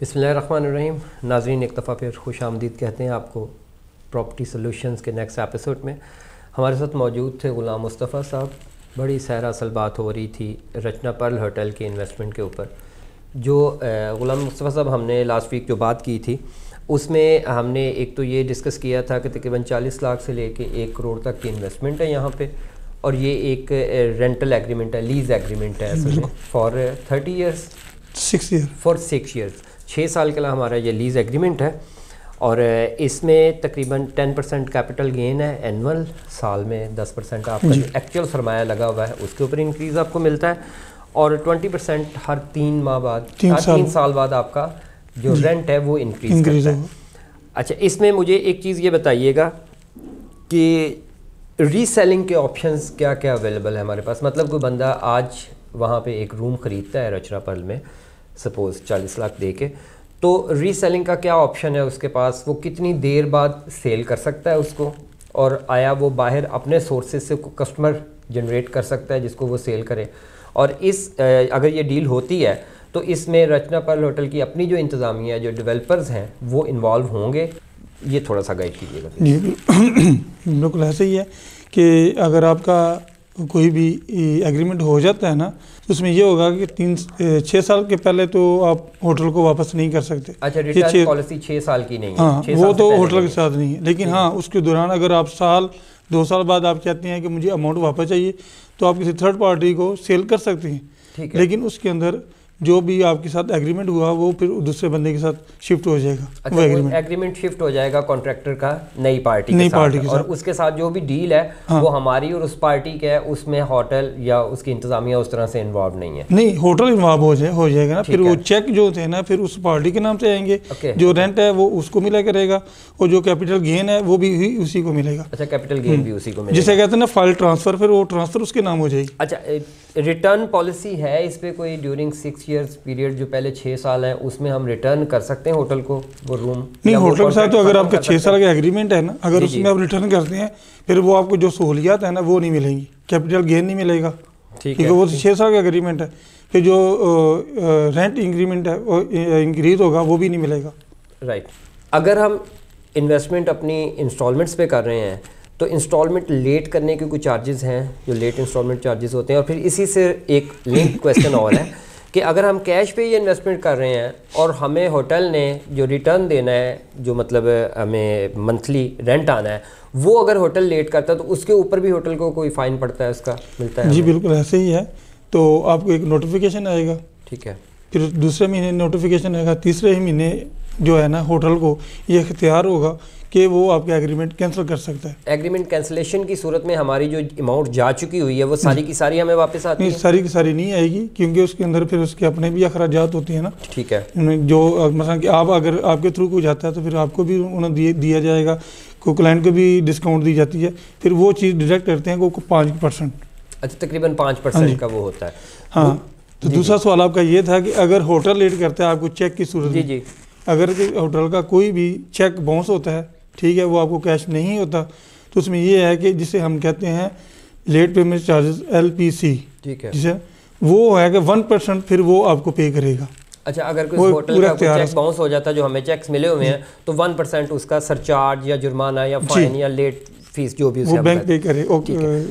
بسم اللہ الرحمن الرحیم. ناظرین ایک دفعہ پھر خوش آمدید کہتے ہیں آپ کو پراپرٹی سولوشنز کے نیکسٹ ایپیسوڈ میں. ہمارے ساتھ موجود تھے غلام مصطفیٰ صاحب. بڑی سیر اصل بات ہو رہی تھی رچنا پرل ہوٹل کے انویسٹمنٹ کے اوپر. جو غلام مصطفیٰ صاحب ہم نے لاسٹ ویک جو بات کی تھی اس میں ہم نے ایک تو یہ ڈسکس کیا تھا کہ تقریباً 40 لاکھ سے لے کے 1 کروڑ تک کی انویسٹمنٹ ہے یہاں پہ, اور یہ ایک رینٹل ایگریمنٹ ہے, لیز ایگریمنٹ ہے اصل میں for 30 years 6 year for 6 years 6 سال کے لیے ہمارا یہ لیز ایگریمنٹ ہے. اور اس میں تقریباً 10% کیپٹل گین ہے اینول, سال میں 10% آپ کا ایکچوئل سرمایہ لگا ہوا ہے اس کے اوپر انکریز آپ کو ملتا ہے, اور 20% ہر 3 ماہ بعد 3 سال بعد آپ کا جو رینٹ ہے وہ انکریز کرتا ہے. اچھا, اس میں مجھے ایک چیز یہ بتائیے گا کہ ری سیلنگ کے آپشنز کیا کیا اویلیبل ہے ہمارے پاس. مطلب کوئی بندہ آج وہاں پہ ایک روم خریدتا ہے رچنا پرل میں سپوز 40 لاکھ دے کے, تو ری سیلنگ کا کیا آپشن ہے اس کے پاس, وہ کتنی دیر بعد سیل کر سکتا ہے اس کو, اور آیا وہ باہر اپنے سورسز سے کسٹمر جنریٹ کر سکتا ہے جس کو وہ سیل کرے, اور اس اگر یہ ڈیل ہوتی ہے تو اس میں رچنا پرل ہوٹل کی اپنی جو انتظامیہ ہے جو ڈیولپرز ہیں وہ انوالو ہوں گے, یہ تھوڑا سا گائیڈ کیجیے گا. جی بالکل ایسا ہی ہے کہ اگر آپ کا کوئی بھی ایگریمنٹ ہو جاتا ہے نا تو اس میں یہ ہوگا کہ 6 سال کے پہلے تو آپ ہوٹل کو واپس نہیں کر سکتے. اچھا, ریٹرن پالیسی 6 سال کی نہیں ہے. ہاں, وہ تو ہوٹل کے ساتھ نہیں ہے, لیکن ہاں اس کے دوران اگر آپ 2 سال بعد آپ کہتے ہیں کہ مجھے اماؤنٹ واپس چاہیے تو آپ کسی تھرڈ پارٹی کو سیل کر سکتے ہیں, لیکن اس کے اندر جو بھی آپ کے ساتھ ایگریمنٹ ہوا وہ پھر دوسرے بندے کے ساتھ شفٹ ہو جائے گا. اچھا, وہ ایگریمنٹ شفٹ ہو جائے گا کانٹریکٹر کا نئی پارٹی کے ساتھ, اور اس کے ساتھ جو بھی ڈیل ہے وہ ہماری اور اس پارٹی کا ہے, اس میں ہوٹل یا اس کی انتظامیہ اس طرح سے انوالو نہیں ہے. نہیں, ہوٹل انوالو ہو جائے گا نا, پھر وہ چیک جو ہوتے ہیں نا پھر اس پارٹی کے نام سے آئیں گے, جو رینٹ ہے وہ اس کو ملا کرے گا, اور جو کیپٹل گین ہے وہ بھی اسی کو ملے گا. اچھا, کیپٹل گین بھی اسی کو ملے گا, جسے کہتے ہیں نا فائل ٹرانسفر, پھر وہ ٹرانسفر اس کے نام ہو جائے گی. اچھا, ریٹرن پالیسی ہے اس پہ کوئی ڈیورنگ 6 ایئرس پیریڈ جو پہلے 6 سال ہیں اس میں ہم ریٹرن کر سکتے ہیں ہوٹل کو وہ روم؟ نہیں, ہوٹل کے ساتھ تو اگر آپ کا 6 سال کا ایگریمنٹ ہے نا, اگر اس میں آپ ریٹرن کرتے ہیں پھر وہ آپ کو جو سہولیات ہیں نا وہ نہیں ملیں گی, کیپٹل گین نہیں ملے گا, کیونکہ وہ 6 سال کا ایگریمنٹ ہے. پھر جو رینٹ انکریمنٹ ہے انکریز ہوگا وہ بھی نہیں ملے گا. رائٹ. اگر ہم انویسٹمنٹ اپنی انسٹالمنٹس پہ کر رہے ہیں تو انسٹالمنٹ لیٹ کرنے کے کوئی چارجز ہیں جو لیٹ انسٹالمنٹ چارجز ہوتے ہیں, اور پھر اسی سے ایک لنک کویسچن اور ہے کہ اگر ہم کیش پہ یہ انویسٹمنٹ کر رہے ہیں اور ہمیں ہوٹل نے جو ریٹرن دینا ہے, جو مطلب ہمیں منتھلی رینٹ آنا ہے, وہ اگر ہوٹل لیٹ کرتا ہے تو اس کے اوپر بھی ہوٹل کو کوئی فائن پڑتا ہے, اس کا ملتا ہے؟ جی بالکل ایسے ہی ہے. تو آپ کو ایک نوٹیفیکیشن آئے گا, ٹھیک ہے, پھر دوسرے مہینے نوٹیفیکیشن آئے گا, تیسرے ہی مہینے جو ہے نا ہوٹل کو یہ اختیار ہوگا کہ وہ آپ کا ایگریمنٹ کینسل کر سکتا ہے. ایگریمنٹ کینسلیشن کی صورت میں ہماری جو اماؤنٹ جا چکی ہوئی ہے وہ ساری کی ساری ہمیں واپس آتی ہے؟ نہیں, ساری کی ساری نہیں آئے گی, کیونکہ اس کے اندر پھر اس کے اپنے بھی اخراجات ہوتے ہیں نا. ٹھیک ہے, جو مثلا کہ آپ اگر آپ کے تھرو کو جاتا ہے تو پھر آپ کو بھی انہیں دیا جائے گا, کوئی کلائنٹ کو بھی ڈسکاؤنٹ دی جاتی ہے, پھر وہ چیز ڈیڈکٹ کرتے ہیں وہ 5%. اچھا, تقریباً 5% کا وہ ہوتا ہے. ہاں, تو دوسرا سوال آپ کا یہ تھا کہ اگر ہوٹل لیٹ کرتا ہے آپ کو چیک کی صورت میں, جی اگر ہوٹل کا کوئی بھی چیک باؤنس ہوتا ہے, ٹھیک ہے, وہ آپ کو کیش نہیں ہوتا, تو اس میں یہ ہے کہ جسے ہم کہتے ہیں لیٹ پیمنٹ چارجز LPC, ٹھیک ہے, جسے وہ ہے کہ 1% پھر وہ آپ کو پے کرے گا. اچھا, اگر کوئی ہوٹل کا چیک باؤنس ہو جاتا ہے جو ہمیں چیکس ملے ہوئے ہیں تو 1% اس کا سرچارج یا جرمانہ یا فائن یا لیٹ فیس جو بھی وہ بینک پے کرے,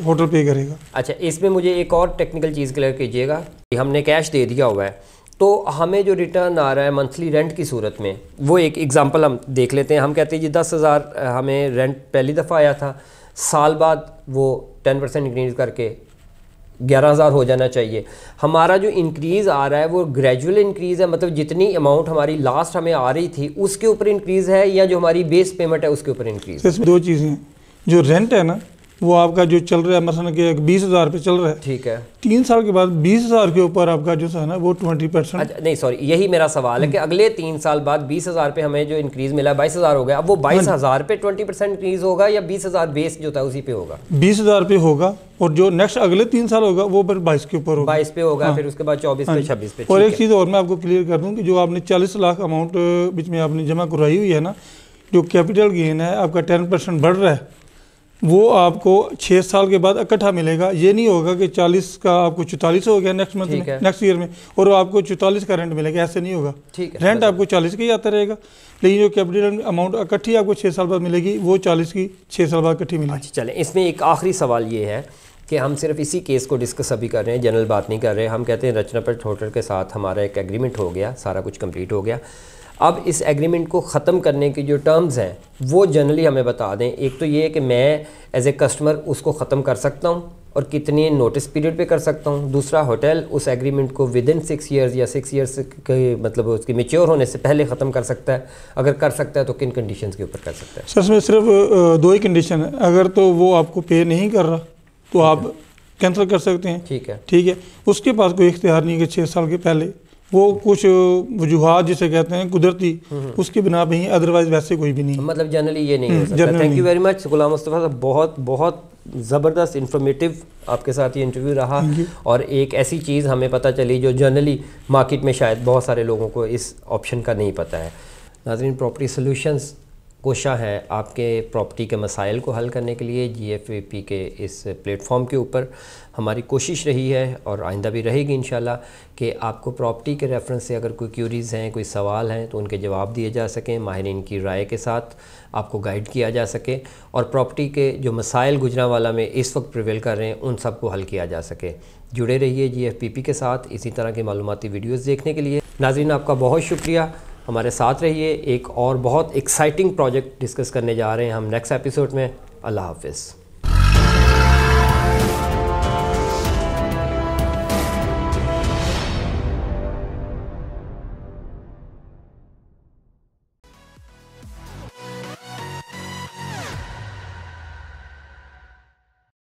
ہوٹل پے کرے گا. اچھا, اس میں مجھے ایک اور ٹیکنیکل چیز کلیئر کیجیے گا, ہم نے کیش دے دیا ہوا ہے تو ہمیں جو ریٹرن آ رہا ہے منتھلی رینٹ کی صورت میں, وہ ایک ایگزامپل ہم دیکھ لیتے ہیں. ہم کہتے ہیں جی 10,000 ہمیں رینٹ پہلی دفعہ آیا تھا, سال بعد وہ 10% انکریز کر کے 11,000 ہو جانا چاہیے. ہمارا جو انکریز آ رہا ہے وہ گریجول انکریز ہے, مطلب جتنی اماؤنٹ ہماری لاسٹ ہمیں آ رہی تھی اس کے اوپر انکریز ہے, یا جو ہماری بیس پیمنٹ ہے اس کے اوپر انکریز؟ اس میں 2 چیزیں ہیں. جو رینٹ ہے نا وہ آپ کا جو چل رہا ہے مثلا کہ 20,000 پہ چل رہا ہے, ٹھیک ہے, 3 سال کے بعد 20,000 کے اوپر آپ کا جو ہے نا وہ 20%. اچھا نہیں سوری, یہی میرا سوال ہے کہ اگلے 3 سال بعد 20,000 پہ ہمیں جو انکریز ملا 22,000 ہو گیا, اب وہ 22,000 پہ 20% انکریز ہوگا یا 20,000 بیس جو تھا اسی پہ ہوگا؟ 20,000 پہ ہوگا, اور جو نیکسٹ اگلے 3 سال ہوگا وہ پھر 22 کے اوپر ہوگا, 22 پہ ہوگا, پھر اس کے بعد 24 پہ 26 پہ. اور ایک چیز اور میں آپ کو کلیئر کر دوں کہ جو آپ نے 40 لاکھ اماؤنٹ بیچ میں آپ نے جمع کرائی ہوئی ہے نا, جو کیپٹل گین ہے آپ کا 10% بڑھ رہا ہے, وہ آپ کو 6 سال کے بعد اکٹھا ملے گا. یہ نہیں ہوگا کہ 40 کا آپ کو 44 ہو گیا نیکسٹ منتھ میں, نیکسٹ ایئر میں, اور آپ کو 44 کا رینٹ ملے گا, ایسے نہیں ہوگا. رینٹ آپ کو 40 کا ہی آتا رہے گا, لیکن جو کیپٹل اماؤنٹ اکٹھی آپ کو 6 سال بعد ملے گی وہ 40 کی 6 سال بعد اکٹھی ملے گی. چلیں, اس میں ایک آخری سوال یہ ہے کہ ہم صرف اسی کیس کو ڈسکس ابھی کر رہے ہیں, جنرل بات نہیں کر رہے. ہم کہتے ہیں رچنا پٹ ہوٹل کے ساتھ ہمارا ایک ایگریمنٹ ہو گیا, سارا کچھ کمپلیٹ ہو گیا. اب اس ایگریمنٹ کو ختم کرنے کی جو ٹرمز ہیں وہ جنرلی ہمیں بتا دیں. ایک تو یہ کہ میں ایز اے کسٹمر اس کو ختم کر سکتا ہوں اور کتنی نوٹس پیریڈ پہ کر سکتا ہوں. دوسرا, ہوٹل اس ایگریمنٹ کو ودن 6 ایئرز یا 6 ایئرس کے مطلب اس کی میچور ہونے سے پہلے ختم کر سکتا ہے. اگر کر سکتا ہے تو کن کنڈیشنز کے اوپر کر سکتا ہے؟ سر اس میں صرف 2 ہی کنڈیشن ہے. اگر تو وہ آپ کو پے نہیں کر رہا تو آپ کینسل کر سکتے ہیں. ٹھیک ہے, اس کے پاس کوئی اختیار نہیں کہ 6 سال کے پہلے وہ کچھ وجوہات جسے کہتے ہیں قدرتی, اس کی بنا پہ ہی, ادروائز ویسے کوئی بھی نہیں. مطلب جنرلی یہ نہیں ہو سکتا. Thank you very much Ghulam Mustafa صاحب, بہت بہت زبردست انفارمیٹیو آپ کے ساتھ یہ انٹرویو رہا, اور ایک ایسی چیز ہمیں پتہ چلی جو جنرلی مارکیٹ میں شاید بہت سارے لوگوں کو اس آپشن کا نہیں پتہ ہے. ناظرین, پراپرٹی سولوشنز کوشاں ہے آپ کے پراپرٹی کے مسائل کو حل کرنے کے لیے. GFVP کے اس پلیٹ فارم کے اوپر ہماری کوشش رہی ہے اور آئندہ بھی رہے گی انشاءاللہ کہ آپ کو پراپرٹی کے ریفرنس سے اگر کوئی کیوریز ہیں, کوئی سوال ہیں تو ان کے جواب دیے جا سکیں, ماہرین کی رائے کے ساتھ آپ کو گائیڈ کیا جا سکے, اور پراپرٹی کے جو مسائل گجرانوالہ میں اس وقت پریویل کر رہے ہیں ان سب کو حل کیا جا سکے. جڑے رہیے GFPP کے ساتھ اسی طرح کی معلوماتی ویڈیوز دیکھنے کے لیے. ناظرین, آپ کا بہت شکریہ, ہمارے ساتھ رہیے. ایک اور بہت ایکسائٹنگ پروجیکٹ ڈسکس کرنے جا رہے ہیں ہم نیکسٹ ایپیسوڈ میں. اللہ حافظ.